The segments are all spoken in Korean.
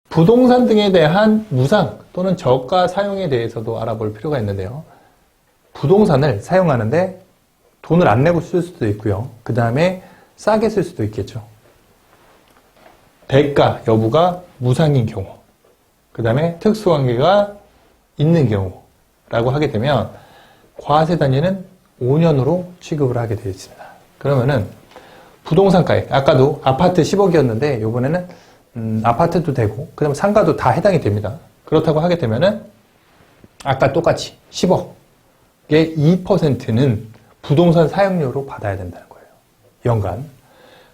부동산 등에 대한 무상 또는 저가 사용에 대해서도 알아볼 필요가 있는데요. 부동산을 사용하는데 돈을 안 내고 쓸 수도 있고요. 그 다음에 싸게 쓸 수도 있겠죠. 대가 여부가 무상인 경우, 그 다음에 특수관계가 있는 경우라고 하게 되면 과세 단위는 5년으로 취급을 하게 되어 있습니다. 그러면은 부동산 가액, 아까도 아파트 10억이었는데 이번에는 아파트도 되고 그 다음에 상가도 다 해당이 됩니다. 그렇다고 하게 되면은 아까 똑같이 10억의 2%는 부동산 사용료로 받아야 된다는 거예요. 연간.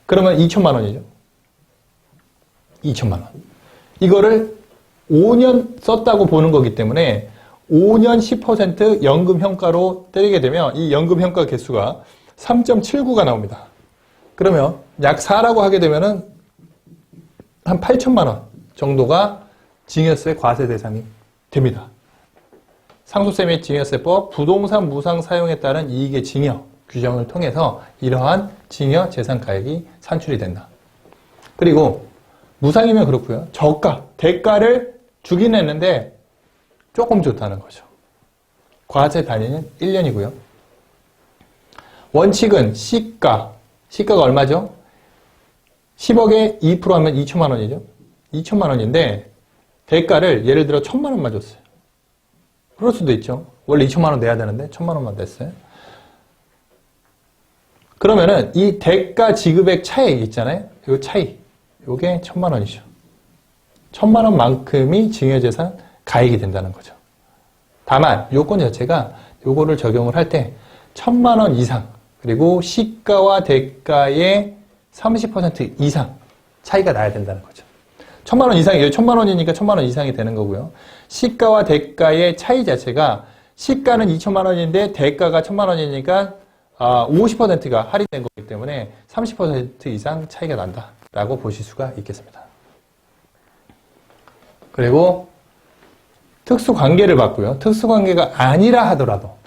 그러면 2천만 원이죠. 2천만 원. 이거를 5년 썼다고 보는 거기 때문에 5년 10% 연금평가로 때리게 되면 이 연금평가 개수가 3.79가 나옵니다. 그러면 약 4라고 하게 되면은 한 8천만 원 정도가 증여세 과세 대상이 됩니다. 상속세 및 증여세법 부동산 무상 사용에 따른 이익의 증여 규정을 통해서 이러한 증여 재산가액이 산출이 된다. 그리고 무상이면 그렇고요. 저가, 대가를 주긴 했는데 조금 좋다는 거죠. 과세 단위는 1년이고요. 원칙은 시가가 얼마죠? 10억에 2% 하면 2천만 원이죠. 2천만 원인데 대가를 예를 들어 1,000만 원만 줬어요. 그럴 수도 있죠. 원래 2천만 원 내야 되는데 1,000만 원만 냈어요. 그러면은 이 대가 지급액 차액 있잖아요. 이 차이. 요게 1,000만 원이죠. 1,000만 원만큼이 증여재산 가액이 된다는 거죠. 다만 요건 자체가 요거를 적용을 할 때 1,000만 원 이상 그리고 시가와 대가의 30% 이상 차이가 나야 된다는 거죠. 1,000만 원 이상이 1,000만 원이니까 1,000만 원 이상이 되는 거고요. 시가와 대가의 차이 자체가 시가는 2천만 원인데 대가가 1,000만 원이니까 50%가 할인된 거기 때문에 30% 이상 차이가 난다라고 보실 수가 있겠습니다. 그리고 특수관계를 봤고요. 특수관계가 아니라 하더라도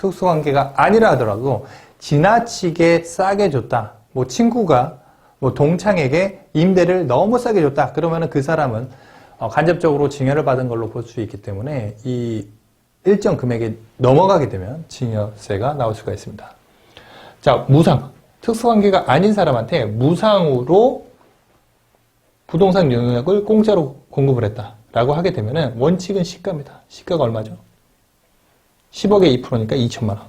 지나치게 싸게 줬다. 뭐 친구가 동창에게 임대를 너무 싸게 줬다. 그러면은 그 사람은 간접적으로 증여를 받은 걸로 볼 수 있기 때문에 이 일정 금액이 넘어가게 되면 증여세가 나올 수가 있습니다. 자, 무상. 특수관계가 아닌 사람한테 무상으로 부동산 용역을 공짜로 공급을 했다라고 하게 되면은 원칙은 시가입니다. 시가가 얼마죠? 10억에 2%니까 2천만 원.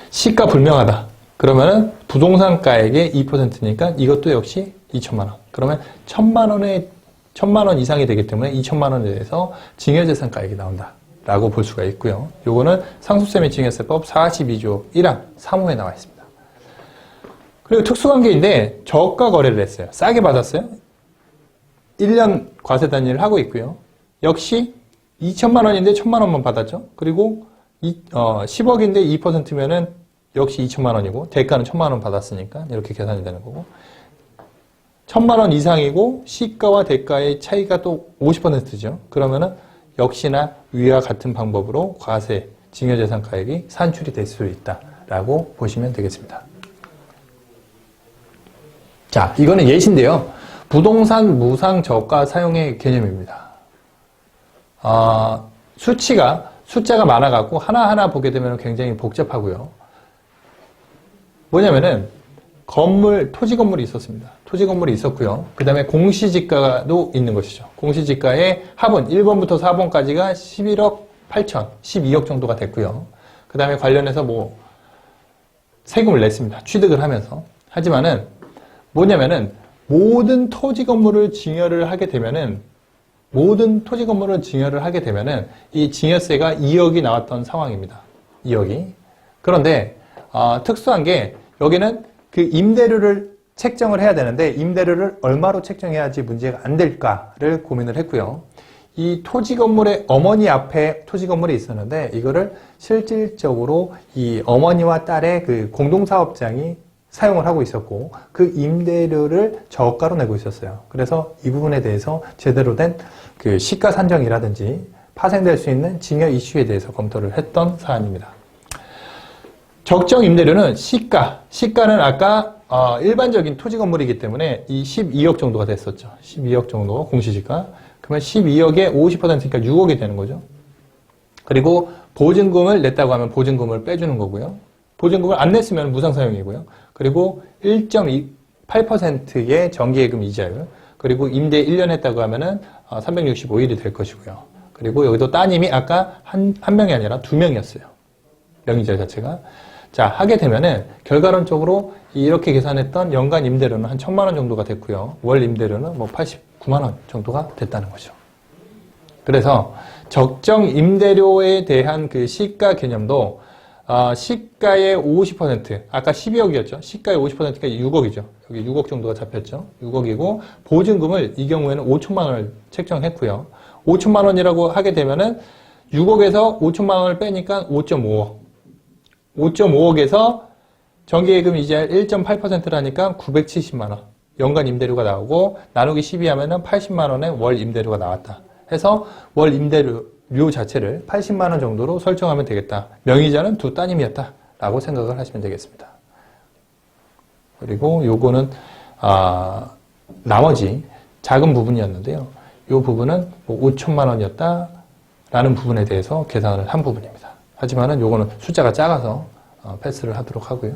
시가 불명하다. 그러면은 부동산 가액의 2%니까 이것도 역시 2천만 원. 그러면 1,000만 원 이상이 되기 때문에 2천만 원에 대해서 증여재산 가액이 나온다라고 볼 수가 있고요. 요거는 상속세 및 증여세법 42조 1항 3호에 나와 있습니다. 그리고 특수관계인데 저가 거래를 했어요. 싸게 받았어요. 1년 과세 단위를 하고 있고요. 역시 2천만 원인데 1,000만 원만 받았죠. 그리고 10억인데 2%면은 역시 2천만 원이고 대가는 1,000만 원 받았으니까 이렇게 계산이 되는 거고 1,000만 원 이상이고 시가와 대가의 차이가 또 50%죠. 그러면은 역시나 위와 같은 방법으로 과세, 증여재산 가액이 산출이 될 수 있다라고 보시면 되겠습니다. 자, 이거는 예시인데요. 부동산 무상 저가 사용의 개념입니다. 숫자가 많아갖고 하나하나 보게 되면 굉장히 복잡하고요. 뭐냐면은 토지 건물이 있었습니다. 토지 건물이 있었고요. 그 다음에 공시지가도 있는 것이죠. 공시지가의 합은 1번부터 4번까지가 11억 8천, 12억 정도가 됐고요. 그 다음에 관련해서 세금을 냈습니다. 취득을 하면서. 하지만은 뭐냐면은 모든 토지 건물을 증여를 하게 되면은 이 증여세가 2억이 나왔던 상황입니다. 2억이. 그런데 특수한 게 여기는 그 임대료를 책정을 해야 되는데 임대료를 얼마로 책정해야지 문제가 안 될까를 고민을 했고요. 이 토지 건물의 어머니 앞에 토지 건물이 있었는데 이거를 실질적으로 이 어머니와 딸의 그 공동사업장이 사용을 하고 있었고 그 임대료를 저가로 내고 있었어요. 그래서 이 부분에 대해서 제대로 된 그 시가 산정이라든지 파생될 수 있는 징역 이슈에 대해서 검토를 했던 사안입니다. 적정 임대료는 시가는 아까 일반적인 토지 건물이기 때문에 이 12억 정도가 됐었죠. 12억 정도 공시지가. 그러면 12억에 50%니까 6억이 되는 거죠. 그리고 보증금을 냈다고 하면 보증금을 빼주는 거고요. 보증금을 안 냈으면 무상사용이고요. 그리고 1.8%의 정기예금 이자율, 그리고 임대 1년 했다고 하면은 365일이 될 것이고요. 그리고 여기도 따님이 아까 한 명이 아니라 2명이었어요. 명의자 자체가. 자, 하게 되면은 결과론적으로 이렇게 계산했던 연간 임대료는 한 1,000만 원 정도가 됐고요. 월 임대료는 뭐 89만 원 정도가 됐다는 거죠. 그래서 적정 임대료에 대한 그 시가 개념도 시가의 50%, 아까 12억이었죠. 시가의 50%가 6억이죠. 여기 6억 정도가 잡혔죠. 6억이고 보증금을 이 경우에는 5천만 원을 책정했고요. 5천만 원이라고 하게 되면은 6억에서 5천만 원을 빼니까 5.5억. 5.5억에서 정기예금 이자 1.8%라니까 970만 원. 연간 임대료가 나오고 나누기 12 하면은 80만 원의 월 임대료가 나왔다. 해서 월 임대료 자체를 80만 원 정도로 설정하면 되겠다. 명의자는 2 따님이었다. 라고 생각을 하시면 되겠습니다. 그리고 요거는 나머지 작은 부분이었는데요. 요 부분은 뭐 5천만 원이었다. 라는 부분에 대해서 계산을 한 부분입니다. 하지만은 요거는 숫자가 작아서 패스를 하도록 하고요.